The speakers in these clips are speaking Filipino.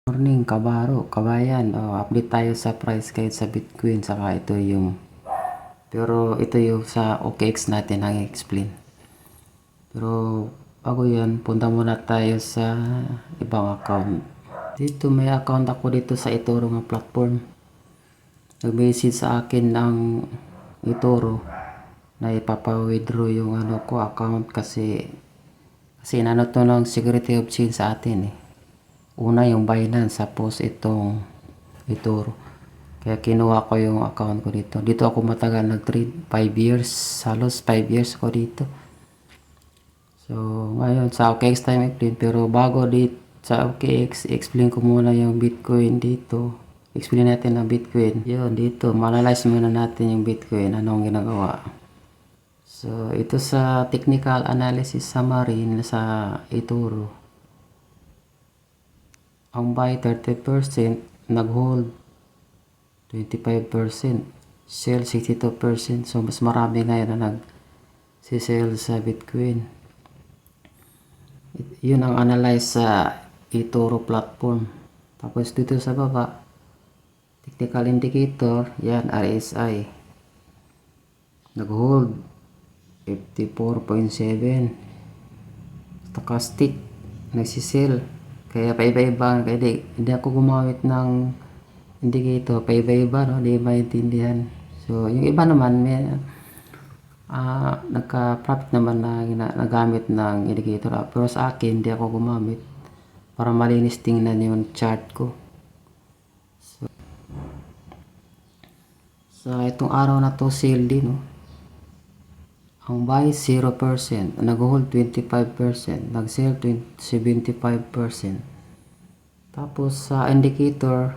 Morning, kabaro, kabayan. Update tayo sa price guide sa Bitcoin. Saka ito yung, pero ito yung sa OKX natin ang explain. Pero bago yan, punta muna tayo sa ibang account. Dito may account ako dito sa Itoro nga platform. Nag-message sa akin ng Itoro na ipapa-withdraw yung ko account kasi inano to ng security of change sa atin eh. Una yung Binance, tapos itong Itoro. Kaya kinuha ko yung account ko dito. Dito ako matagal nag-trade. 5 years. Halos 5 years ko dito. So, ngayon sa OKX time explain. Pero bago dito sa OKX, explain ko muna yung Bitcoin dito. Explain natin ang Bitcoin. Yun, dito. Analyze muna natin yung Bitcoin. Anong ginagawa. So, ito sa technical analysis summary sa Itoro. Ang buy 30%, nag-hold 25%, sell 62%. So mas marami ngayon na nag-sell sa Bitcoin. Yun ang analyze sa eToro platform. Tapos dito sa baba, technical indicator, yan RSI. Nag-hold 54.7. Stochastic, nagsisell. Kaya paiba-iba, kaya hindi ako gumamit ng indicator, paiba-iba, no? Hindi maintindihan. So, yung iba naman, may nagka-profit naman na nagamit ng indicator. Pero sa akin, hindi ako gumamit para malinis tingnan yung chart ko. So, sa itong araw na to, sale din, no? Ang buy 0%, nag-hold 25%, nag-sell 75%. Tapos sa indicator,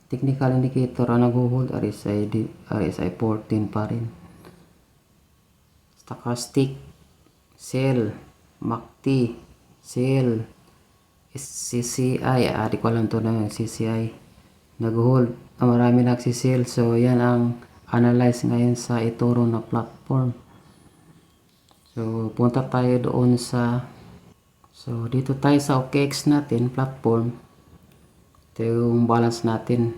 technical indicator, ang nag-hold RSI 14 pa rin. Stochastic, sell, MACD, sell, CCI, di ko alam to na yung CCI. Nag-hold, marami nagsisell. So yan ang analyze ngayon sa Itoro na platform. So, punta tayo doon so dito tayo sa OKX natin, platform. Ito yung balance natin.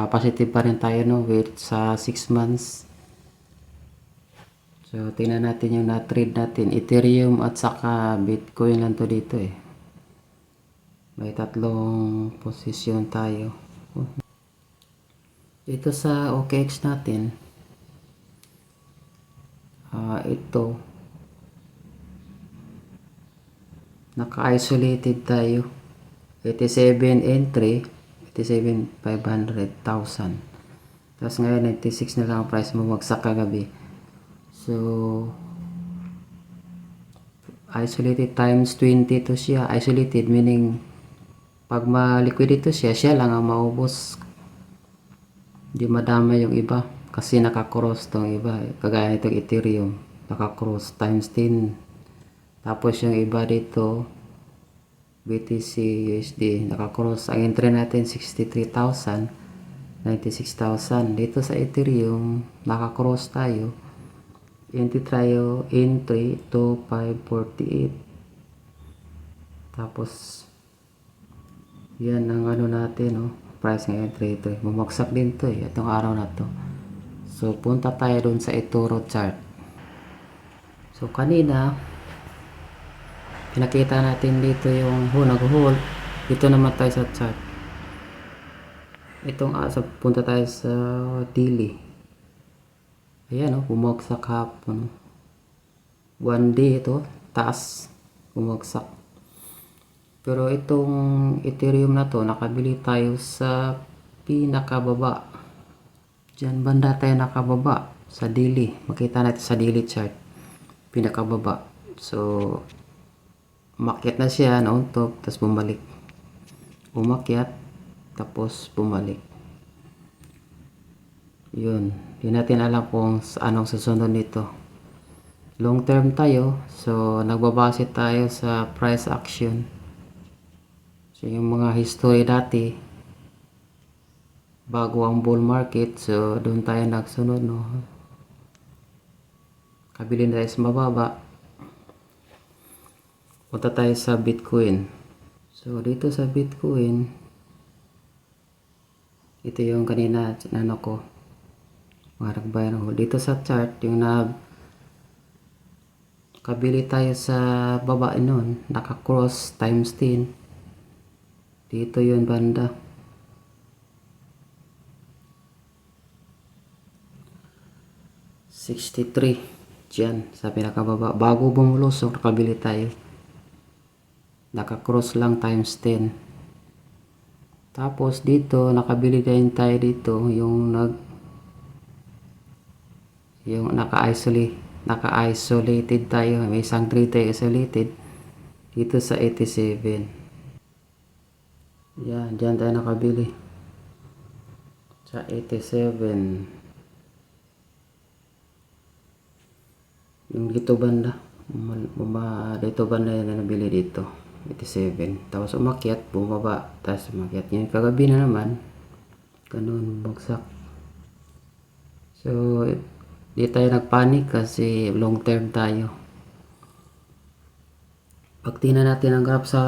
Positive pa rin tayo, no, with sa 6 months. So, tingnan natin yung na-trade natin. Ethereum at saka Bitcoin lang to dito eh. May tatlong posisyon tayo. Dito sa OKX natin, ito, naka-isolated tayo. 87 entry, 87,500,000. Tapos ngayon 96 na lang ang price, bumagsak kagabi. So isolated times 20 to siya. Isolated meaning pag ma-liquid ito siya lang ang maubos. Hindi madama yung iba kasi naka-cross tong iba. Kagaya itong Ethereum, naka-cross times 10. Tapos yung iba dito, BTC USD, naka-cross. Ang entry natin 63,000, 96,000. Dito sa Ethereum, naka-cross tayo. Entry 2548. Tapos yan ang ano natin, no? Price ng entry ito. Bumagsak din to eh, itong araw na to. So punta tayo dun sa Itoro chart. So kanina, pinakita natin dito yung nag-hold. Dito naman tayo sa chart. Itong punta tayo sa daily. Ayan, bumagsak hapon. 1 day ito, taas, bumagsak. Pero itong Ethereum na to, nakabili tayo sa pinakababa. Diyan banda tayo nakababa sa daily. Makita natin sa daily chart. Pinakababa. So umakyat na siya on top, tapos bumalik. Umakyat, tapos bumalik. Yun. Hindi natin alam kung anong susunod nito. Long term tayo, so nagbabase tayo sa price action. So yung mga history dati, bago ang bull market, so doon tayo nagsunod, no. Kabili tayo sa mababa. Punta tayo sa Bitcoin. So dito sa Bitcoin, Ito yung kanina ano ko, mga nag-buy and hold. Dito sa chart, yung kabili tayo sa baba nun, naka-cross times 10. Dito yun banda. $63 dyan sa pinakababa. Bago bumulusok, nakabili tayo. Naka-cross lang times 10. Tapos dito, nakabili din tayo dito yung naka-isolated tayo. May isang trade tayo isolated dito sa 87. Yan, dyan tayo nakabili sa 87. Yung dito banda, dito banda yan na nabili dito, 87. Tapos umakyat, bumaba, tapos umakyat. Yan, kagabi na naman, ganun, bagsak. So, di tayo nagpanik kasi long term tayo. Pag tingnan natin ang graph sa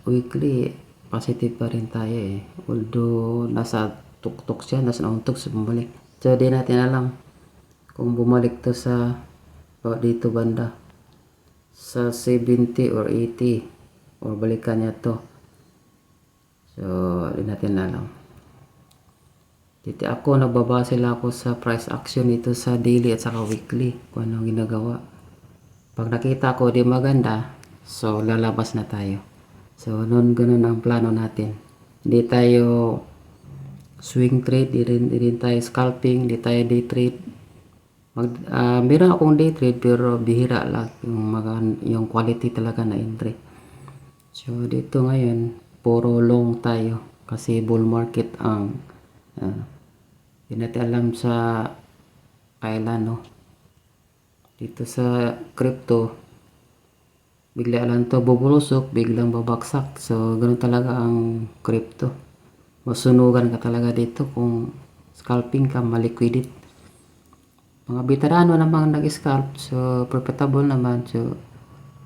weekly, positive pa rin tayo eh. Although, nasa tuktok siya, nasa nauntok sa bumalik. So, di natin alam kung bumalik to sa dito banda sa 70 or 80 or balikan niya to. So, di natin alam. Dito ako, nagbabase lang ako sa price action ito sa daily at saka weekly kung anong ginagawa. Pag nakita ko di maganda, so lalabas na tayo. So, noon ganun ang plano natin. Hindi tayo swing trade, di rin tayo scalping, di tayo day trade. Meron akong day trade pero bihira lang yung quality talaga na entry. So, dito ngayon, puro long tayo kasi bull market ang hindi natin alam sa kailan, no? Dito sa crypto, bigla lang to bubulusok, biglang babaksak. So, ganun talaga ang crypto. Masunugan ka talaga dito kung scalping ka, maliquidate. Mga veterano namang nag-scalp, so profitable naman. So,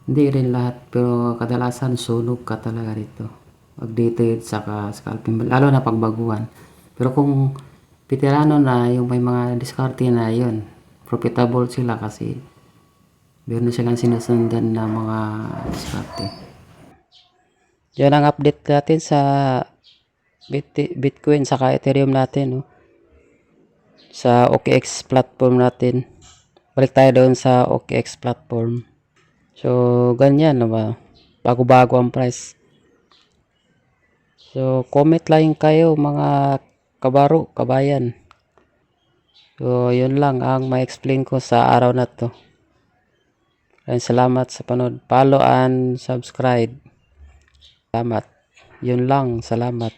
hindi rin lahat, pero kadalasan sunog ka talaga dito. Pag-day-trade saka scalping, lalo na pagbaguhan. Pero kung veterano na, yung may mga diskarte na yun, profitable sila kasi meron silang sinusundan na mga diskarte. Yan ang update natin sa Bitcoin saka Ethereum natin, no? Sa OKX platform natin. Balik tayo doon sa OKX platform. So, ganyan, no ba? Bago-bago ang price. So, comment lang kayo mga kabaro, kabayan. So, yun lang ang ma-explain ko sa araw na to. And salamat sa panood. Follow and subscribe. Salamat. Yun lang. Salamat.